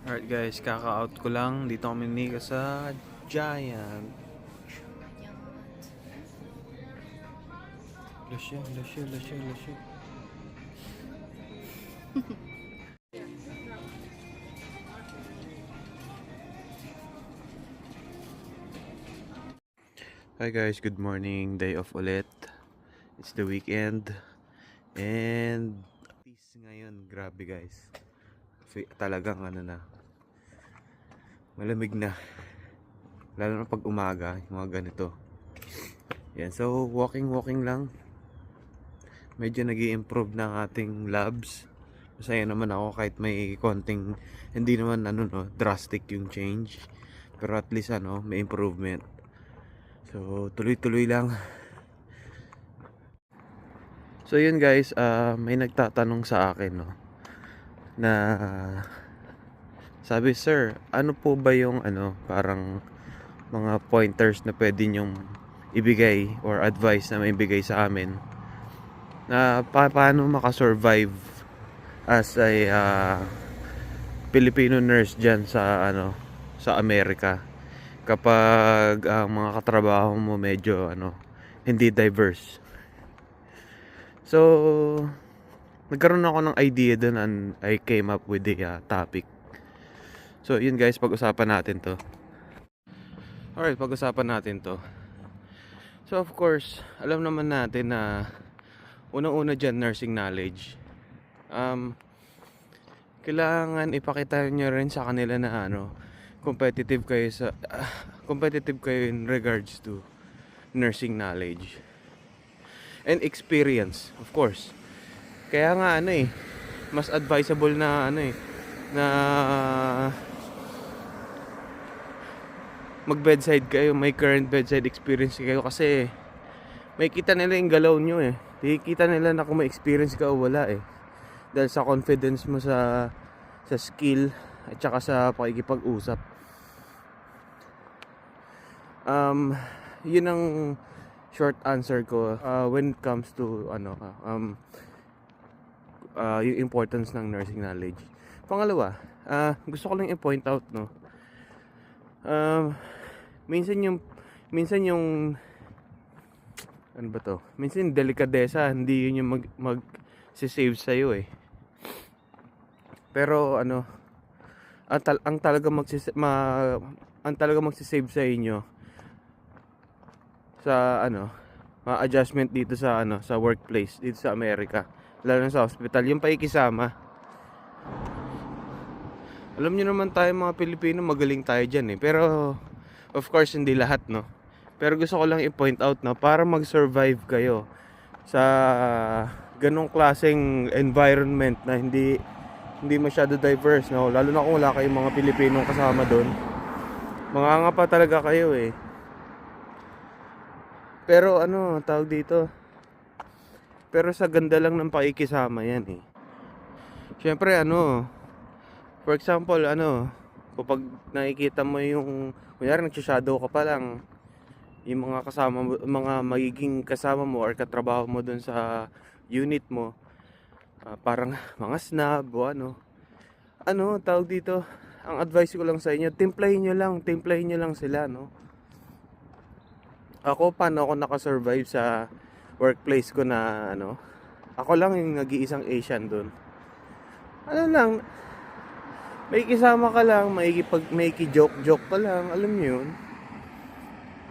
Alright guys, kaka-out ko lang. Dito kami ni sa Giant. Lasya, lasya, lasya, lasya. Hi guys, good morning. Day off ulit. It's the weekend. And peace ngayon. Grabe guys. Talagang ano na. Malamig na. Lalo na pag umaga, yung mga ganito. Yan, so walking lang. Medyo nag-i-improve na ang ating labs. Masaya naman ako kahit may konting hindi naman drastic yung change. Pero at least may improvement. So tuloy-tuloy lang. So yun guys, may nagtatanong sa akin na sabi, "Sir, ano po ba yung parang mga pointers na pwede nyong ibigay or advice na maibigay sa amin na paano makasurvive as a Filipino nurse dyan sa sa Amerika kapag ang mga katrabaho mo medyo hindi diverse." So nagkaroon ako ng idea dun and I came up with the topic. So yun guys, pag-usapan natin to. Alright, pag-usapan natin to. So of course, alam naman natin na unang-una dyan, nursing knowledge. Kailangan ipakita nyo rin sa kanila na competitive kayo in regards to nursing knowledge and experience, of course. Kaya nga mas advisable na na mag-bedside kayo, may current bedside experience kayo kasi may kita nila yung galaw nyo Nakikita nila na kung may experience ka o wala dahil sa confidence mo sa skill at saka sa pakikipag-usap. Yun ang short answer ko when it comes to yung importance ng nursing knowledge. Pangalawa, gusto ko lang i-point out minsan yung ano ba to? Minsan delikadesa, hindi yun yung mag-save sa'yo Pero ang talaga magsisave sa inyo sa adjustment dito sa sa workplace dito sa Amerika, lalo na sa hospital, yung pakikisama. Alam niyo naman tayo mga Pilipino, magaling tayo diyan pero of course hindi lahat pero gusto ko lang i-point out para mag-survive kayo sa ganong klaseng environment na hindi masyado diverse lalo na kung wala kayong mga Pilipinong kasama doon. Manganga pa talaga kayo pero tawag dito, pero sa ganda lang ng pakikisama yan syempre for example kapag nakikita mo yung kunyari nagsha-shadow ka pa lang, yung mga kasama mo, mga magiging kasama mo or katrabaho mo dun sa unit mo, parang mga snob o tawag dito, ang advice ko lang sa inyo, timplahin nyo lang sila Ako, paano ako nakasurvive sa workplace ko na ako lang yung nag-iisang Asian dun. Lang, may kisama ka lang, may joke ka lang, alam niyo yun.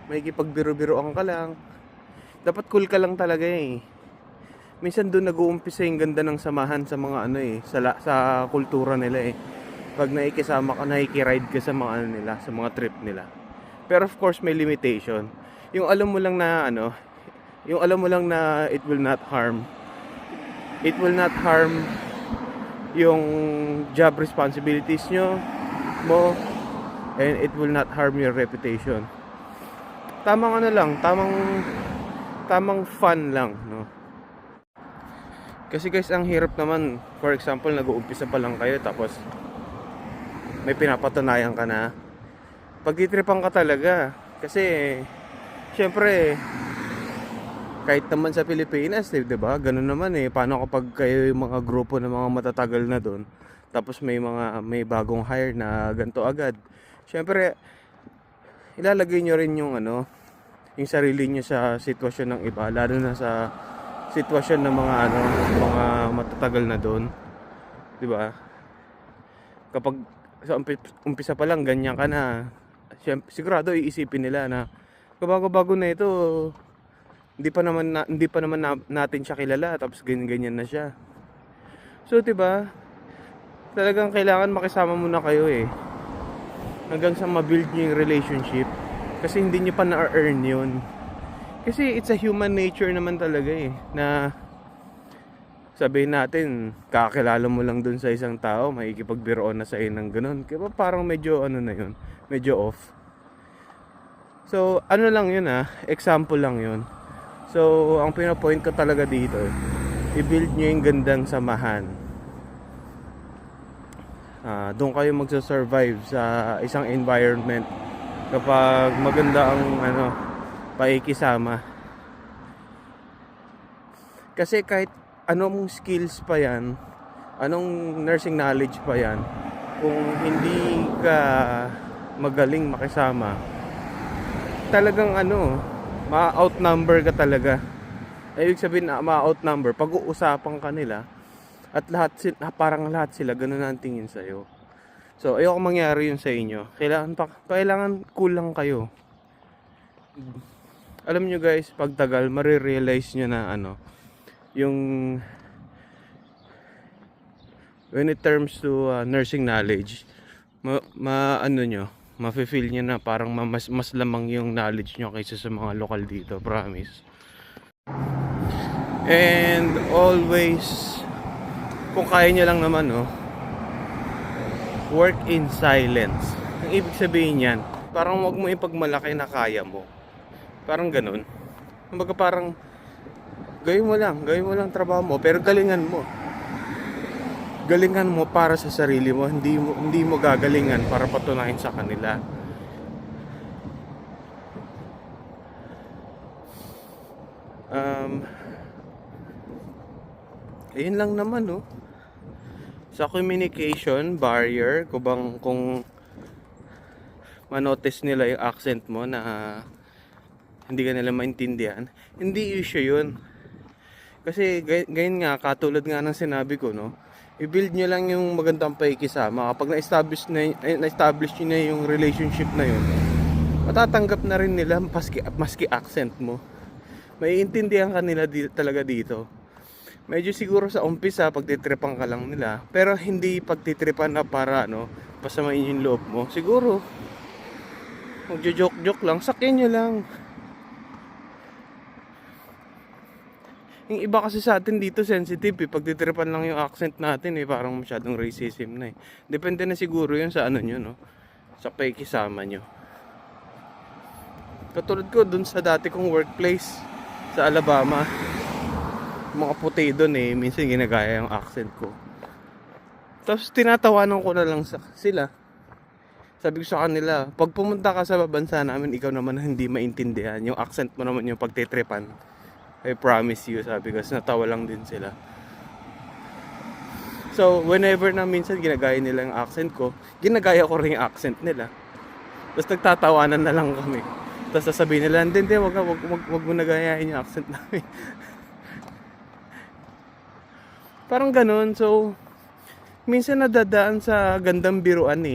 May kipagbiro-biroan ka lang. Dapat cool ka lang talaga Minsan doon nag-uumpisa yung ganda ng samahan sa mga sa kultura nila Pag nakikisama ka, nakikiride ka sa mga nila, sa mga trip nila. Pero of course may limitation. Yung alam mo lang na it will not harm yung job responsibilities mo, and it will not harm your reputation. Tamang tamang fun lang kasi guys, ang hirap naman, for example nag-uumpisa pa lang kayo tapos may pinapatunayan ka na, pagtitripan ka talaga kasi syempre kahit naman sa Pilipinas, 'di ba? Ganun naman paano kapag kayo yung mga grupo ng mga matatagal na doon, tapos may bagong hire na ganito agad. Syempre, ilalagay nyo rin yung yung sarili nyo sa sitwasyon ng iba, lalo na sa sitwasyon ng mga matatagal na doon, 'di ba? Kapag sa umpisa pa lang ganyan ka na, syempre, sigurado iisipin nila na bago-bago na ito, hindi pa naman natin siya kilala, tapos ganyan na siya. So, 'di ba? Talagang kailangan makisama muna kayo hanggang sa ma-build niyo yung relationship, kasi hindi niyo pa na-earn 'yun. Kasi it's a human nature naman talaga na sabihin natin, kakilala mo lang dun sa isang tao, makikipagbiroon na sa ng ganun. Kaya parang medyo na yun, medyo off. So, lang yun example lang yun. So, ang pinapoint ko talaga dito, i-build nyo yung gandang samahan. Doon kayo magsa-survive sa isang environment kapag maganda ang pakikisama. Kasi kahit anong skills pa yan, anong nursing knowledge pa yan, kung hindi ka magaling makisama, talagang ma-outnumber ka talaga. Ibig sabihin na ma-outnumber, pag-uusapan ka nila, at parang lahat sila ganun ang tingin sa'yo. So, ayoko mangyari yun sa inyo. Kailangan kulang kayo. Alam nyo guys, pagtagal, marirealize nyo na yung when it terms to nursing knowledge, mafe-feel nyo na parang mas lamang yung knowledge nyo kaysa sa mga lokal dito, promise. And always, kung kaya nyo lang naman work in silence. Ang ibig sabihin yan, parang wag mo ipagmalaki na kaya mo. Parang ganun. Kumbaga parang gawin mo lang trabaho mo, pero galingan mo para sa sarili mo, hindi mo gagalingan para patunayan sa kanila. Ayun lang naman sa communication barrier, kung manotice nila yung accent mo na hindi ka nila maintindihan, hindi issue yun. Kasi ganyan nga, katulad nga ng sinabi ko, i-build nyo lang yung magandang pakikisama. Kapag na-establish nyo na yung relationship na yun, matatanggap na rin nila maski accent mo. Maiintindihan ka nila talaga dito. Medyo siguro sa umpisa, pagtitripan ka lang nila, pero hindi pagtitripan na para pasamain yung loob mo. Siguro, magjo-joke lang, sakyan nyo lang. Yung iba kasi sa atin dito sensitive pagtitripan lang yung accent natin parang masyadong racism na Depende na siguro yun sa nyo sa pakikisama nyo. Katulad ko dun sa dati kong workplace sa Alabama, mga puti dun minsan ginagaya yung accent ko. Tapos tinatawanan ko na lang sila. Sabi ko sa kanila, pag pumunta ka sa bansa namin, ikaw naman hindi maintindihan, yung accent mo naman yung pagtitripan. I promise you, sabi ko, natawa lang din sila. So, whenever na minsan ginagaya nila yung accent ko, ginagaya ko rin yung accent nila. Tapos nagtatawanan na lang kami. Tapos sasabihin nila, hindi, wag mo nagayahin yung accent namin. Parang ganun. So, minsan nadadaan sa gandang biruan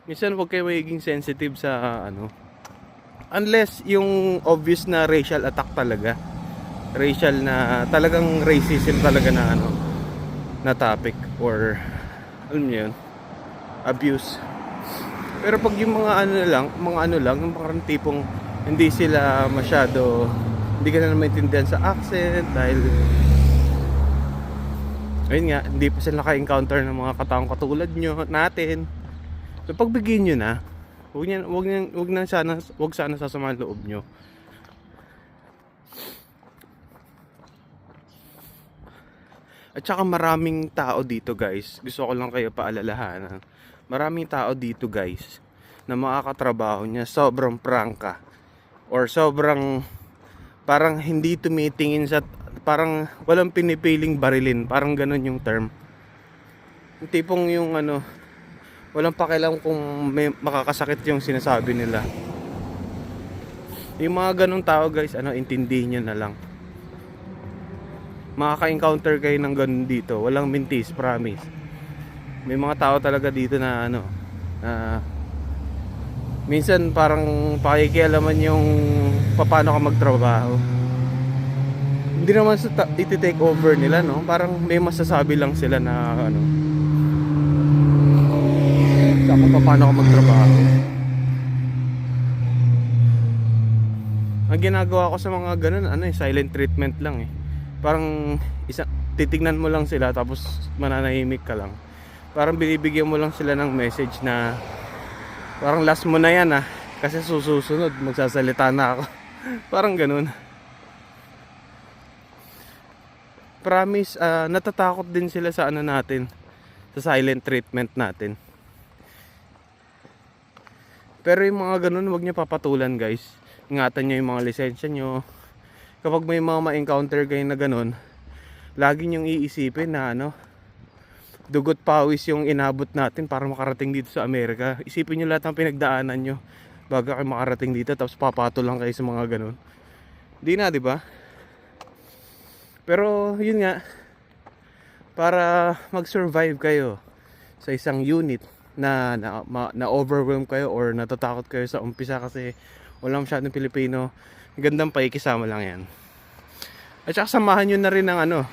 Minsan wag kayo magiging sensitive sa unless yung obvious na racial attack talaga. Racial na talagang racism talaga na na topic, or alam niyo yun, abuse. Pero pag yung mga yung parang tipong hindi sila masyado, hindi ka na maintindihan sa accent dahil ayun nga, hindi pa sila naka-encounter ng mga kataong katulad natin. So pagbigyan nyo na, wag sana sasama ang loob nyo. At saka maraming tao dito guys, gusto ko lang kayo paalalahanan. Maraming tao dito guys na makakatrabaho niya sobrang prangka, or sobrang parang hindi tumitingin sa, parang walang pinipiling barilin, parang ganun yung term. Yung tipong yung ano, walang pakialam kung may makakasakit yung sinasabi nila. Yung mga ganong tao guys, ano, intindihin nyo na lang. Makaka-encounter kayo ng ganun dito. Walang mintis, promise. May mga tao talaga dito na ano, minsan parang pakikialaman yung paano ka magtrabaho. Hindi naman sa iti-take over nila, no? Parang may masasabi lang sila na ano, sa kung paano ka magtrabaho. Ang ginagawa ko sa mga ganun, ano eh, silent treatment lang eh. Parang titignan mo lang sila tapos mananahimik ka lang. Parang binibigyan mo lang sila ng message na parang last mo na yan kasi susunod magsasalita na ako. Parang ganun. Promise, natatakot din sila sa ano natin, sa silent treatment natin. Pero yung mga ganun, huwag nyo papatulan guys. Ingatan nyo yung mga lisensya nyo. Kapag may mga ma-encounter kayo na ganun, lagi nyong iisipin na ano, dugot pawis yung inabot natin para makarating dito sa Amerika. Isipin nyo lahat ng pinagdaanan nyo bago kayo makarating dito, tapos papatol lang kayo sa mga ganun. Di na, di ba? Pero yun nga, para mag-survive kayo sa isang unit na overwhelm kayo or natatakot kayo sa umpisa kasi wala masyadong Pilipino, gandang paikisama lang yan. At saka samahan nyo na rin ng ano,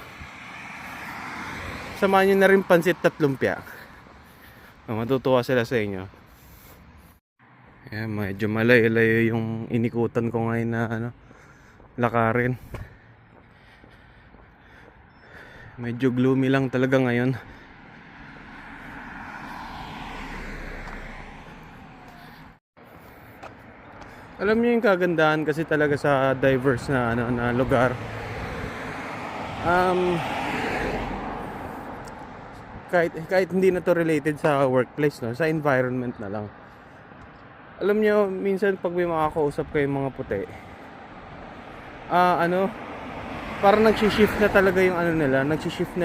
samahan nyo na rin pansit at lumpia. Matutuwa sila sa inyo. Ayan, medyo malayo-layo yung inikutan ko ngayon na ano, lakarin. Medyo gloomy lang talaga ngayon. Alam niyo yung kagandahan kasi talaga sa diverse na ano na lugar. Kahit hindi na to related sa workplace, no, sa environment na lang. Alam niyo, minsan pag may makakausap kayo mga puti, ano, parang nag-shift na talaga yung ano nila, nag-shift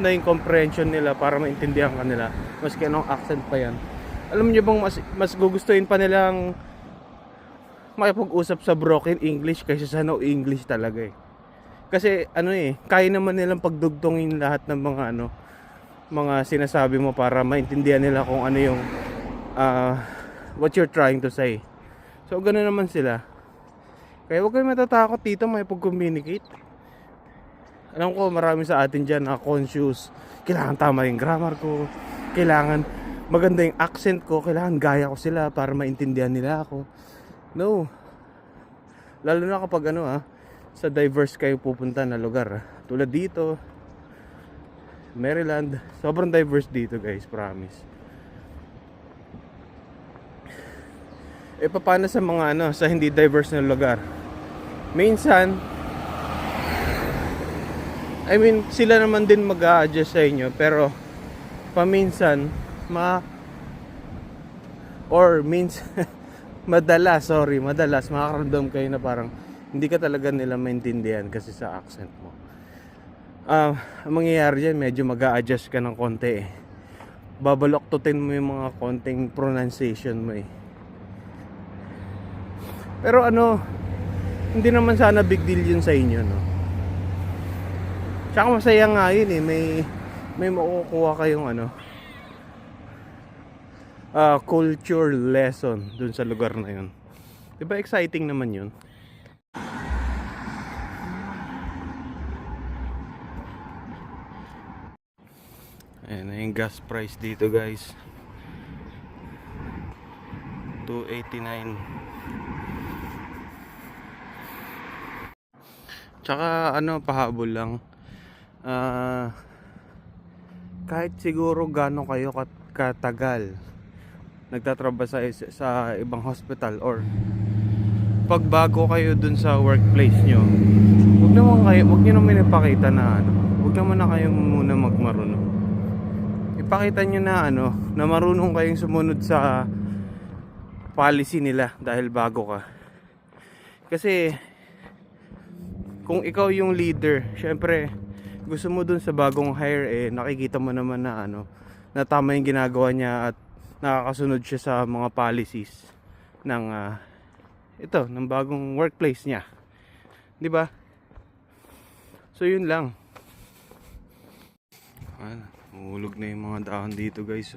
na yung comprehension nila para maintindihan ka nila, maski anong accent pa yan. Alam niyo bang mas gugustuhin pa nilang makipag-usap sa broken English kaysa sa no English talaga eh. Kasi ano eh, kaya naman nilang pagdugtongin lahat ng mga ano, mga sinasabi mo para maintindihan nila kung ano yung what you're trying to say. So ganoon naman sila. Kaya huwag kayong matatakot dito makipag-communicate. Alam ko marami sa atin dyan na conscious. Kailangan tama yung grammar ko, kailangan maganda yung accent ko, kailangan gaya ko sila para maintindihan nila ako. No. Lalo na kapag ano sa diverse kayo pupunta na lugar. Tulad dito, Maryland, sobrang diverse dito guys, promise. Paano sa mga ano, sa hindi diverse na lugar? Minsan, I mean, sila naman din mag-a-adjust sa inyo, pero paminsan, madalas makakaramdam kayo na parang hindi ka talaga nila maintindihan kasi sa accent mo. Ang mangyayari dyan, medyo mag-a-adjust ka ng konti eh. Babaloktutin mo yung mga konting pronunciation mo eh. Pero ano, hindi naman sana big deal yun sa inyo, no? Tsaka masaya nga yun eh, may makukuha kayong ano, culture lesson dun sa lugar na yun. Diba exciting naman yun? Ayan na yung gas price dito guys, $2.89. Tsaka ano, pahabol lang, kahit siguro gaano kayo katagal nagtatrabaho sa ibang hospital or pagbago kayo dun sa workplace nyo, huwag nyo naman ipakita na ano, huwag naman na kayo muna magmarunong. Ipakita nyo na ano, na marunong kayong sumunod sa policy nila dahil bago ka. Kasi kung ikaw yung leader, syempre gusto mo dun sa bagong hire, eh nakikita mo naman na ano, na tama yung ginagawa niya at nakakasunod siya sa mga policies ng ng bagong workplace niya, 'di ba? So yun lang. Mahulog na yung mga dahon dito, guys.